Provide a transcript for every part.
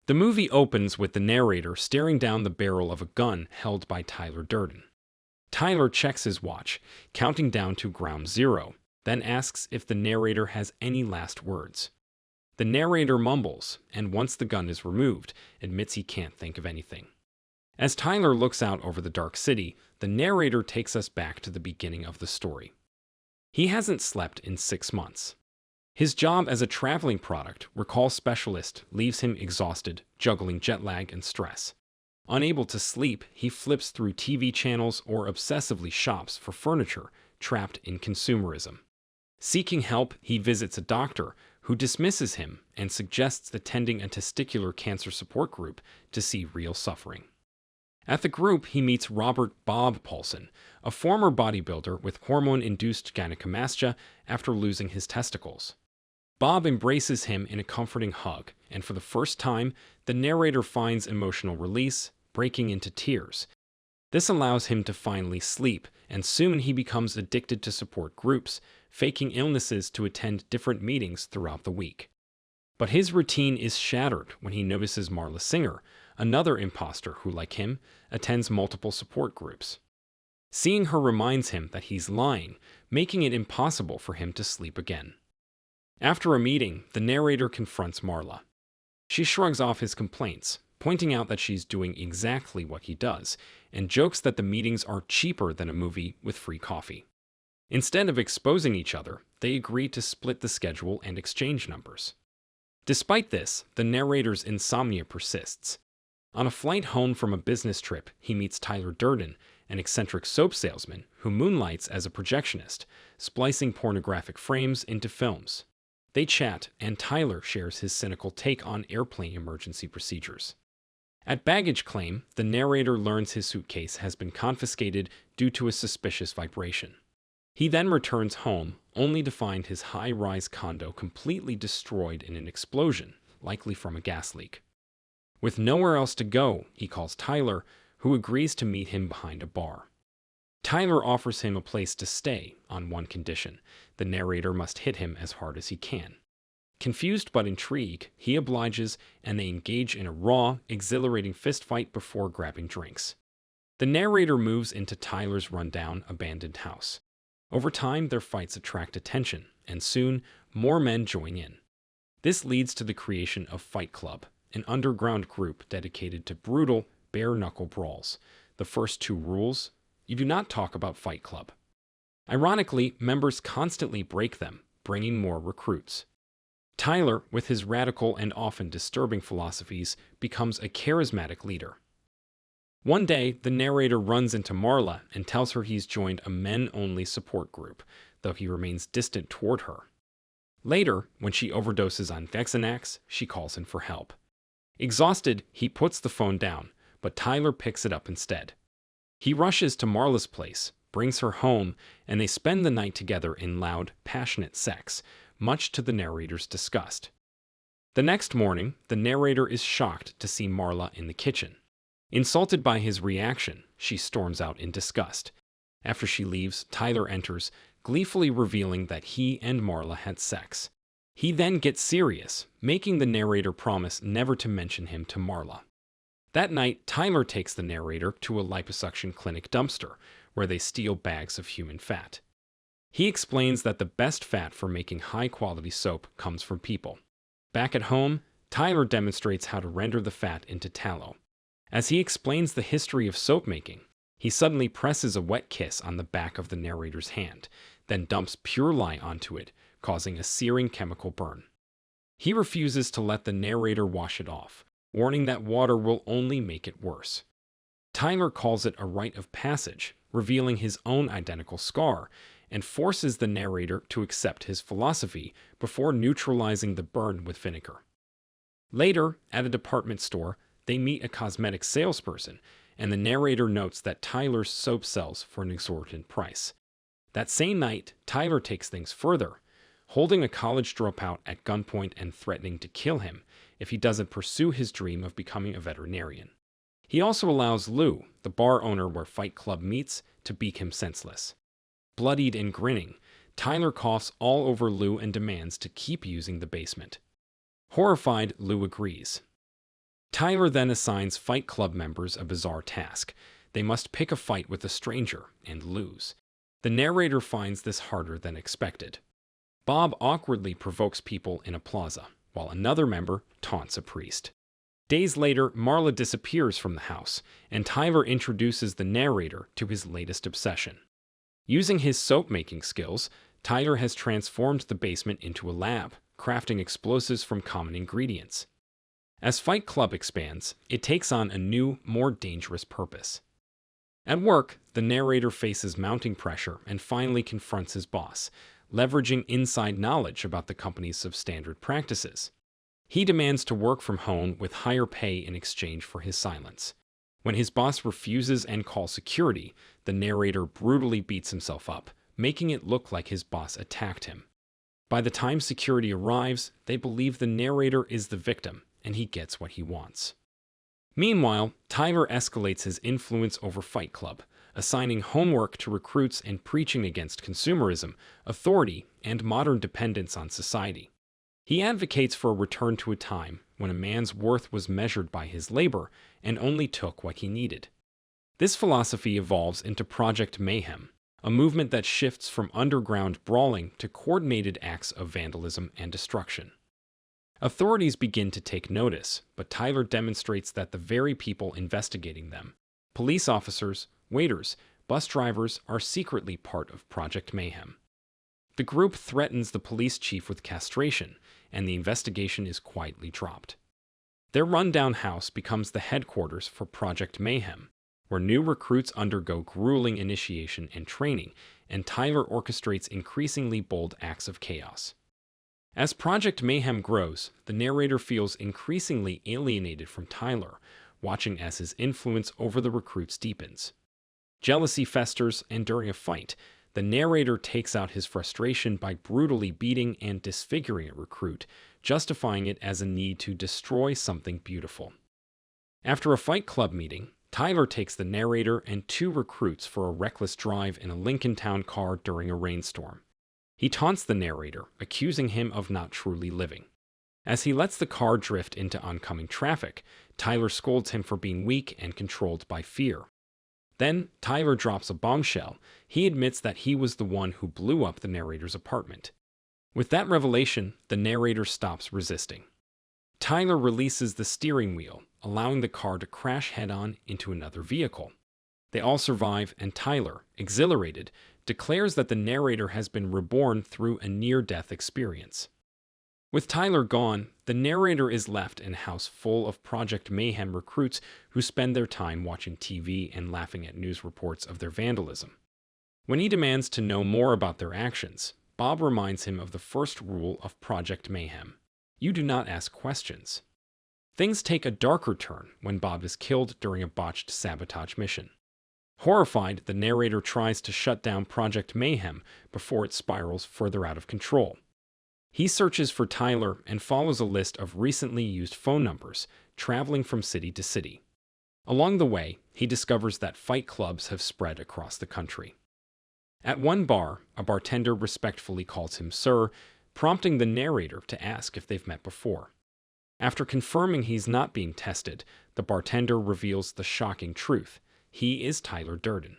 The movie opens with the narrator staring down the barrel of a gun held by Tyler Durden. Tyler checks his watch, counting down to ground zero, then asks if the narrator has any last words. The narrator mumbles, and once the gun is removed, admits he can't think of anything. As Tyler looks out over the dark city, the narrator takes us back to the beginning of the story. He hasn't slept in 6 months. His job as a traveling product recall specialist leaves him exhausted, juggling jet lag and stress. Unable to sleep, he flips through TV channels or obsessively shops for furniture, trapped in consumerism. Seeking help, he visits a doctor who dismisses him and suggests attending a testicular cancer support group to see real suffering. At the group, he meets Robert Bob Paulsen, a former bodybuilder with hormone-induced gynecomastia after losing his testicles. Bob embraces him in a comforting hug, and for the first time, the narrator finds emotional release, breaking into tears. This allows him to finally sleep, and soon he becomes addicted to support groups, faking illnesses to attend different meetings throughout the week. But his routine is shattered when he notices Marla Singer, another imposter who, like him, attends multiple support groups. Seeing her reminds him that he's lying, making it impossible for him to sleep again. After a meeting, the narrator confronts Marla. She shrugs off his complaints, pointing out that she's doing exactly what he does, and jokes that the meetings are cheaper than a movie with free coffee. Instead of exposing each other, they agree to split the schedule and exchange numbers. Despite this, the narrator's insomnia persists. On a flight home from a business trip, he meets Tyler Durden, an eccentric soap salesman who moonlights as a projectionist, splicing pornographic frames into films. They chat, and Tyler shares his cynical take on airplane emergency procedures. At baggage claim, the narrator learns his suitcase has been confiscated due to a suspicious vibration. He then returns home, only to find his high-rise condo completely destroyed in an explosion, likely from a gas leak. With nowhere else to go, he calls Tyler, who agrees to meet him behind a bar. Tyler offers him a place to stay on one condition: the narrator must hit him as hard as he can. Confused but intrigued, he obliges, and they engage in a raw, exhilarating fistfight before grabbing drinks. The narrator moves into Tyler's rundown, abandoned house. Over time, their fights attract attention, and soon, more men join in. This leads to the creation of Fight Club, an underground group dedicated to brutal, bare-knuckle brawls. The first 2 rules: you do not talk about Fight Club. Ironically, members constantly break them, bringing more recruits. Tyler, with his radical and often disturbing philosophies, becomes a charismatic leader. One day, the narrator runs into Marla and tells her he's joined a men-only support group, though he remains distant toward her. Later, when she overdoses on Vexanax, she calls in for help. Exhausted, he puts the phone down, but Tyler picks it up instead. He rushes to Marla's place, brings her home, and they spend the night together in loud, passionate sex, much to the narrator's disgust. The next morning, the narrator is shocked to see Marla in the kitchen. Insulted by his reaction, she storms out in disgust. After she leaves, Tyler enters, gleefully revealing that he and Marla had sex. He then gets serious, making the narrator promise never to mention him to Marla. That night, Tyler takes the narrator to a liposuction clinic dumpster, where they steal bags of human fat. He explains that the best fat for making high-quality soap comes from people. Back at home, Tyler demonstrates how to render the fat into tallow. As he explains the history of soap making, he suddenly presses a wet kiss on the back of the narrator's hand, then dumps pure lye onto it, causing a searing chemical burn. He refuses to let the narrator wash it off, warning that water will only make it worse. Tyler calls it a rite of passage, revealing his own identical scar, and forces the narrator to accept his philosophy before neutralizing the burn with vinegar. Later, at a department store, they meet a cosmetics salesperson, and the narrator notes that Tyler's soap sells for an exorbitant price. That same night, Tyler takes things further, holding a college dropout at gunpoint and threatening to kill him if he doesn't pursue his dream of becoming a veterinarian. He also allows Lou, the bar owner where Fight Club meets, to beat him senseless. Bloodied and grinning, Tyler coughs all over Lou and demands to keep using the basement. Horrified, Lou agrees. Tyler then assigns Fight Club members a bizarre task. They must pick a fight with a stranger and lose. The narrator finds this harder than expected. Bob awkwardly provokes people in a plaza, while another member taunts a priest. Days later, Marla disappears from the house, and Tyler introduces the narrator to his latest obsession. Using his soap-making skills, Tyler has transformed the basement into a lab, crafting explosives from common ingredients. As Fight Club expands, it takes on a new, more dangerous purpose. At work, the narrator faces mounting pressure and finally confronts his boss, leveraging inside knowledge about the company's substandard practices. He demands to work from home with higher pay in exchange for his silence. When his boss refuses and calls security, the narrator brutally beats himself up, making it look like his boss attacked him. By the time security arrives, they believe the narrator is the victim, and he gets what he wants. Meanwhile, Tyler escalates his influence over Fight Club, assigning homework to recruits and preaching against consumerism, authority, and modern dependence on society. He advocates for a return to a time when a man's worth was measured by his labor and only took what he needed. This philosophy evolves into Project Mayhem, a movement that shifts from underground brawling to coordinated acts of vandalism and destruction. Authorities begin to take notice, but Tyler demonstrates that the very people investigating them, police officers, waiters, bus drivers, are secretly part of Project Mayhem. The group threatens the police chief with castration, and the investigation is quietly dropped. Their rundown house becomes the headquarters for Project Mayhem, where new recruits undergo grueling initiation and training, and Tyler orchestrates increasingly bold acts of chaos. As Project Mayhem grows, the narrator feels increasingly alienated from Tyler, watching as his influence over the recruits deepens. Jealousy festers, and during a fight, the narrator takes out his frustration by brutally beating and disfiguring a recruit, justifying it as a need to destroy something beautiful. After a Fight Club meeting, Tyler takes the narrator and two recruits for a reckless drive in a Lincoln Town car during a rainstorm. He taunts the narrator, accusing him of not truly living. As he lets the car drift into oncoming traffic, Tyler scolds him for being weak and controlled by fear. Then, Tyler drops a bombshell. He admits that he was the one who blew up the narrator's apartment. With that revelation, the narrator stops resisting. Tyler releases the steering wheel, allowing the car to crash head-on into another vehicle. They all survive, and Tyler, exhilarated, declares that the narrator has been reborn through a near-death experience. With Tyler gone, the narrator is left in a house full of Project Mayhem recruits who spend their time watching TV and laughing at news reports of their vandalism. When he demands to know more about their actions, Bob reminds him of the first rule of Project Mayhem: you do not ask questions. Things take a darker turn when Bob is killed during a botched sabotage mission. Horrified, the narrator tries to shut down Project Mayhem before it spirals further out of control. He searches for Tyler and follows a list of recently used phone numbers, traveling from city to city. Along the way, he discovers that fight clubs have spread across the country. At one bar, a bartender respectfully calls him Sir, prompting the narrator to ask if they've met before. After confirming he's not being tested, the bartender reveals the shocking truth. He is Tyler Durden.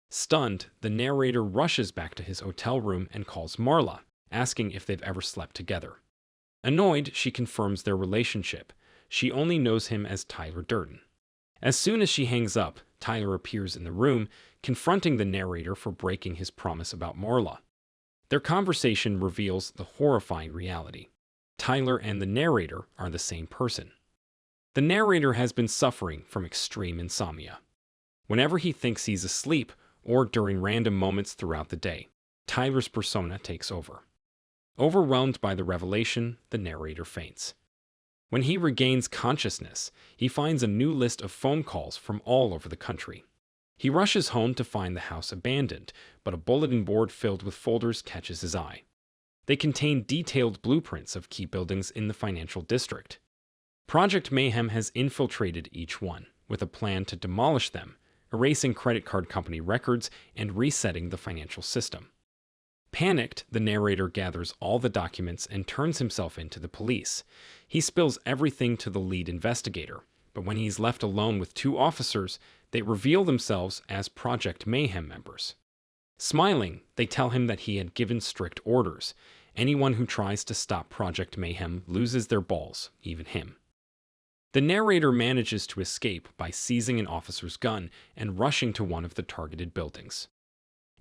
Stunned, the narrator rushes back to his hotel room and calls Marla, asking if they've ever slept together. Annoyed, she confirms their relationship. She only knows him as Tyler Durden. As soon as she hangs up, Tyler appears in the room, confronting the narrator for breaking his promise about Marla. Their conversation reveals the horrifying reality. Tyler and the narrator are the same person. The narrator has been suffering from extreme insomnia. Whenever he thinks he's asleep, or during random moments throughout the day, Tyler's persona takes over. Overwhelmed by the revelation, the narrator faints. When he regains consciousness, he finds a new list of phone calls from all over the country. He rushes home to find the house abandoned, but a bulletin board filled with folders catches his eye. They contain detailed blueprints of key buildings in the financial district. Project Mayhem has infiltrated each one, with a plan to demolish them, erasing credit card company records and resetting the financial system. Panicked, the narrator gathers all the documents and turns himself into the police. He spills everything to the lead investigator, but when he's left alone with two officers, they reveal themselves as Project Mayhem members. Smiling, they tell him that he had given strict orders. Anyone who tries to stop Project Mayhem loses their balls, even him. The narrator manages to escape by seizing an officer's gun and rushing to one of the targeted buildings.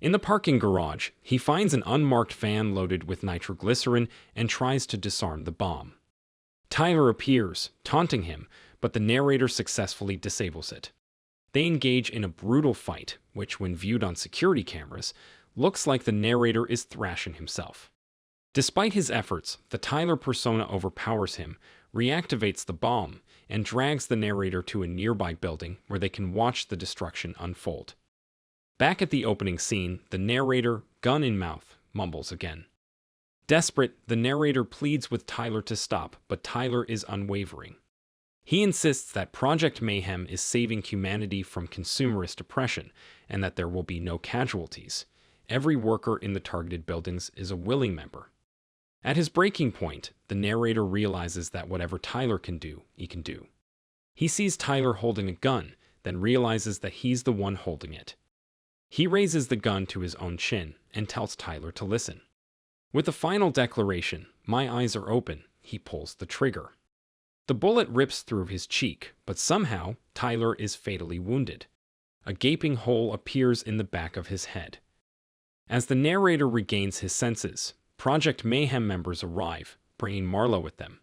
In the parking garage, he finds an unmarked van loaded with nitroglycerin and tries to disarm the bomb. Tyler appears, taunting him, but the narrator successfully disables it. They engage in a brutal fight, which, when viewed on security cameras, looks like the narrator is thrashing himself. Despite his efforts, the Tyler persona overpowers him, reactivates the bomb, and drags the narrator to a nearby building where they can watch the destruction unfold. Back at the opening scene, the narrator, gun in mouth, mumbles again. Desperate, the narrator pleads with Tyler to stop, but Tyler is unwavering. He insists that Project Mayhem is saving humanity from consumerist oppression and that there will be no casualties. Every worker in the targeted buildings is a willing member. At his breaking point, the narrator realizes that whatever Tyler can do, he can do. He sees Tyler holding a gun, then realizes that he's the one holding it. He raises the gun to his own chin and tells Tyler to listen. With the final declaration, "My eyes are open," he pulls the trigger. The bullet rips through his cheek, but somehow Tyler is fatally wounded. A gaping hole appears in the back of his head. As the narrator regains his senses, Project Mayhem members arrive, bringing Marla with them.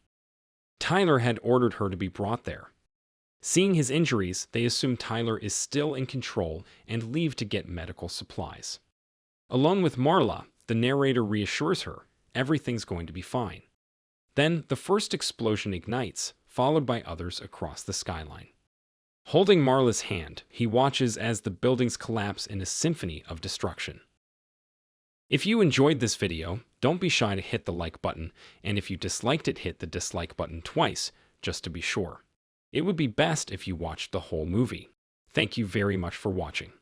Tyler had ordered her to be brought there. Seeing his injuries, they assume Tyler is still in control and leave to get medical supplies. Alone with Marla, the narrator reassures her everything's going to be fine. Then the first explosion ignites, followed by others across the skyline. Holding Marla's hand, he watches as the buildings collapse in a symphony of destruction. If you enjoyed this video, don't be shy to hit the like button, and if you disliked it, hit the dislike button twice, just to be sure. It would be best if you watched the whole movie. Thank you very much for watching.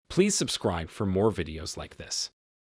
Please subscribe for more videos like this.